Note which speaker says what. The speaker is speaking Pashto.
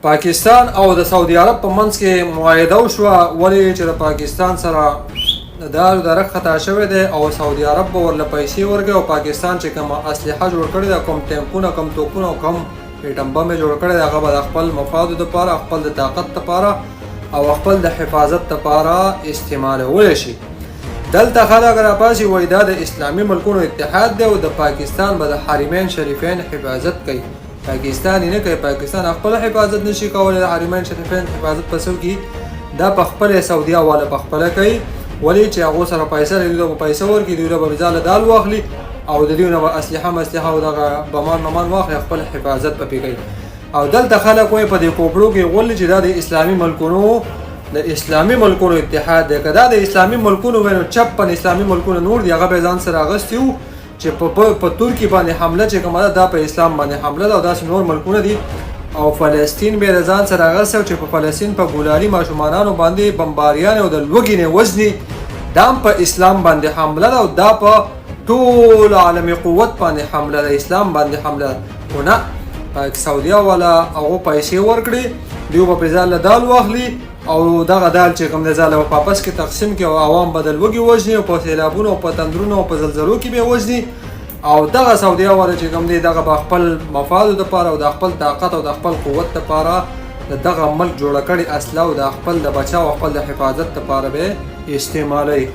Speaker 1: پاکستان او د سعودي عرب په منځ کې معاهده وشوه ولې چې د پاکستان سره د درک خطا شوی دی او سعودي عرب به ورله پیسې ورکوي او پاکستان چې کوم اسلحه جوړ کړې ده، کوم ټینکونه، کوم توپونه او کوم ایټم بم یې جوړ کړی دی، هغه به د خپل مفادو دپاره، خپل د طاقت دپاره او خپل د حفاظت دپاره استعمالولی شي. دلته خلک راپاسي وایي دا د اسلامي ملکونو اتحاد دی او د پاکستان به د حرمین شریفین حفاظت کوي. پاکستان یې نه کوي، پاکستان خپل حفاظت نشي کولی. د حرمین شریفین حفاظت په څو کې دا په خپله سعودیه والا په خپله کوي، ولې چې هغو سره پیسه لري، دوی به پیسه ورکړي، دوی به بېځاله دال واخلي او د دوی نه به اسلحه او دغه بمان واخلي، خپل حفاظت به پرې کوي. او دلته خلک وایي په دې کوپړو کې غولي چې دا د اسلامي ملکونو اتحاد دی. که دا د اسلامي ملکونو وای نو 56 اسلامي ملکونه نور دي، هغه به ځان سره اخیستي وو چې په ترکي باندې حمله چې کومه ده دا په اسلام باندې حمله ده او داسې نور ملکونه دي. او فلسطین به یې ځان سره اخیستی چې په فلسطین په ګولاري ماشومانانو باندې بمباریانې او د لوږې نه وژني، دا هم په اسلام باندې حمله ده او دا په ټول عالمي قوت باندې حمله ده، اسلام باندې حمله ده. خو نه، سعودیه والا هغو پیسې ورکړي، دوی به پرې ځاله دال واخلي او دغه دال چې کوم دی ځاله به په واپس کې تقسیم کړي او عوام به د لوږې وژني او په سیلابونو او په تندرونو او په زلزلو کې به یې وژني. او دغه سعودیه والا چې کوم دی دغه به خپل مفادو دپاره او د خپل طاقت او د خپل قوت دپاره د دغه ملک جوړه کړې اسلحه او د خپل د بچاو او خپل د حفاظت دپاره به استعمالوي.